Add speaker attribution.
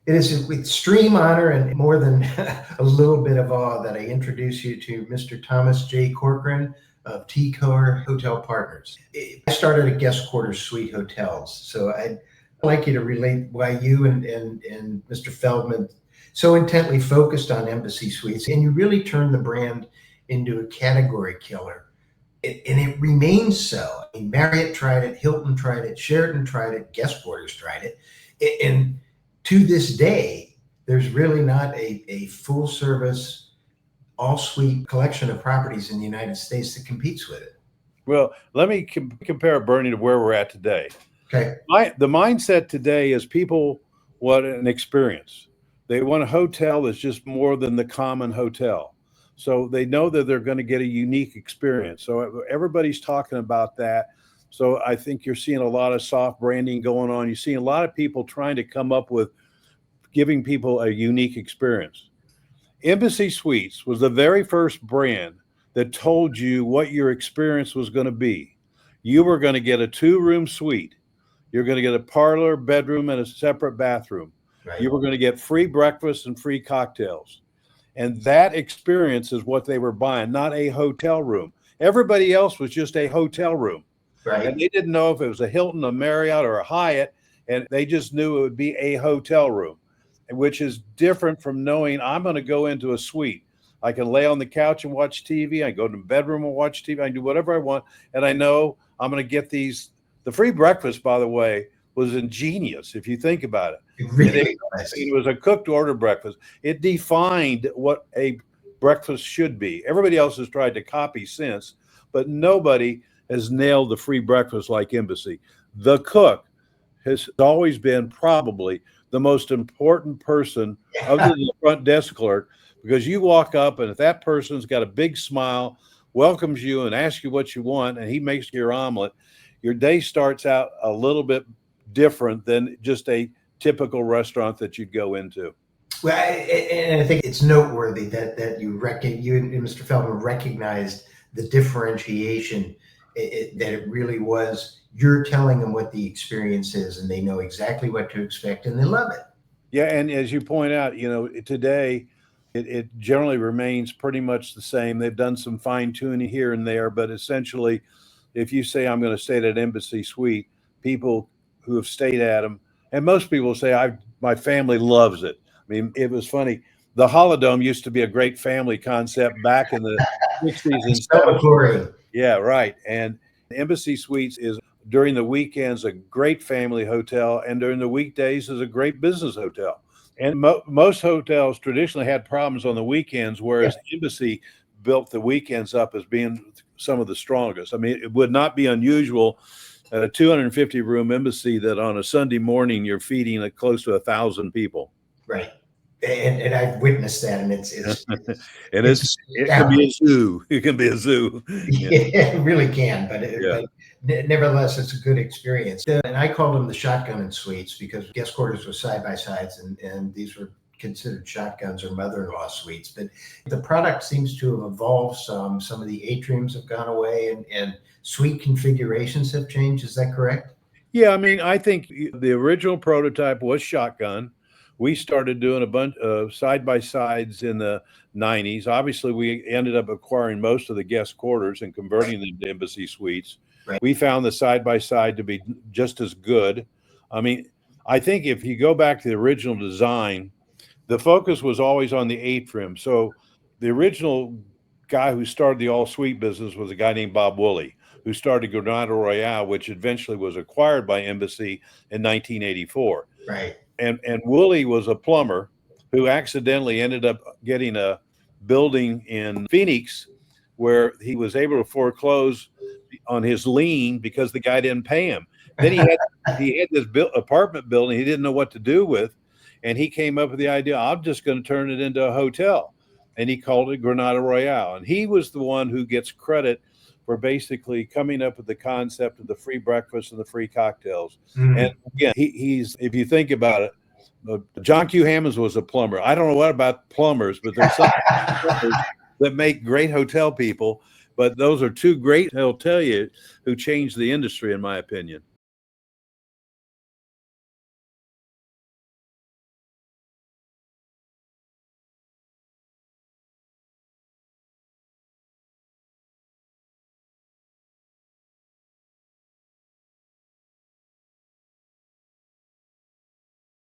Speaker 1: It is with extreme honor and more than a little bit of awe that I introduce you to Mr. Thomas J. Corcoran of T-Core Hotel Partners. I started a guest quarters suite hotels, so I'd like you to relate why you and Mr. Feldman so intently focused on Embassy Suites, and you really turned the brand into a category killer. And it remains so. I mean, Marriott tried it, Hilton tried it, Sheraton tried it, guest quarters tried it. And to this day, there's really not a full service, all suite collection of properties in the United States that competes with it.
Speaker 2: Well, let me compare Bernie to where we're at today.
Speaker 1: Okay.
Speaker 2: The mindset today is people want an experience. They want a hotel that's just more than the common hotel. So they know that they're going to get a unique experience. So everybody's talking about that. So I think you're seeing a lot of soft branding going on. You're seeing a lot of people trying to come up with giving people a unique experience. Embassy Suites was the very first brand that told you what your experience was going to be. You were going to get a 2-room suite. You're going to get a parlor, bedroom, and a separate bathroom.
Speaker 1: Right.
Speaker 2: You were going to get free breakfast and free cocktails. And that experience is what they were buying, not a hotel room. Everybody else was just a hotel room.
Speaker 1: Right.
Speaker 2: And they didn't know if it was a Hilton, a Marriott, or a Hyatt, and they just knew it would be a hotel room, which is different from knowing I'm going to go into a suite. I can lay on the couch and watch TV. I can go to the bedroom and watch TV. I can do whatever I want. And I know I'm going to get these. The free breakfast, by the way, was ingenious if you think about it. It was a cooked order breakfast. It defined what a breakfast should be. Everybody else has tried to copy since, but nobody has nailed the free breakfast like Embassy. The cook has always been probably the most important person other than the front desk clerk, because you walk up and if that person's got a big smile, welcomes you and asks you what you want, and he makes your omelet, your day starts out a little bit different than just a typical restaurant that you'd go into.
Speaker 1: Well, and I think it's noteworthy that you and Mr. Feldman recognized the differentiation, that it really was, you're telling them what the experience is and they know exactly what to expect and they love it.
Speaker 2: Yeah, and as you point out, today it generally remains pretty much the same. They've done some fine tuning here and there, but essentially, if you say I'm going to stay at an Embassy Suite, people who have stayed at them, and most people say my family loves it. I mean, it was funny. The Holodome used to be a great family concept back in the 60s and 70s. Yeah, right. And Embassy Suites is during the weekends a great family hotel, and during the weekdays is a great business hotel. And most hotels traditionally had problems on the weekends, whereas Embassy built the weekends up as being some of the strongest. I mean, it would not be unusual at a 250-room Embassy that on a Sunday morning you're feeding close to 1,000 people.
Speaker 1: Right. And I've witnessed that, and it
Speaker 2: can be a zoo. It can be a zoo.
Speaker 1: Yeah, it really can, but nevertheless, it's a good experience. And I called them the shotgun and suites because guest quarters were side by sides, and these were considered shotguns or mother-in-law suites. But the product seems to have evolved some. Some of the atriums have gone away, and suite configurations have changed. Is that correct?
Speaker 2: Yeah, I mean, I think the original prototype was shotgun. We started doing a bunch of side-by-sides in the 90s. Obviously, we ended up acquiring most of the guest quarters and converting them to Embassy Suites.
Speaker 1: Right.
Speaker 2: We found the side-by-side to be just as good. I mean, I think if you go back to the original design, the focus was always on the atrium. So the original guy who started the all-suite business was a guy named Bob Woolley, who started Granada Royale, which eventually was acquired by Embassy in 1984.
Speaker 1: Right.
Speaker 2: And Woolley was a plumber who accidentally ended up getting a building in Phoenix where he was able to foreclose on his lien because the guy didn't pay him. Then he had this apartment building he didn't know what to do with, and he came up with the idea, I'm just going to turn it into a hotel. And he called it Granada Royale. And he was the one who gets credit for basically coming up with the concept of the free breakfast and the free cocktails. And again, he's, if you think about it, John Q. Hammonds was a plumber. I don't know what about plumbers, but there's some plumbers that make great hotel people. But those are two great hoteliers who changed the industry, in my opinion.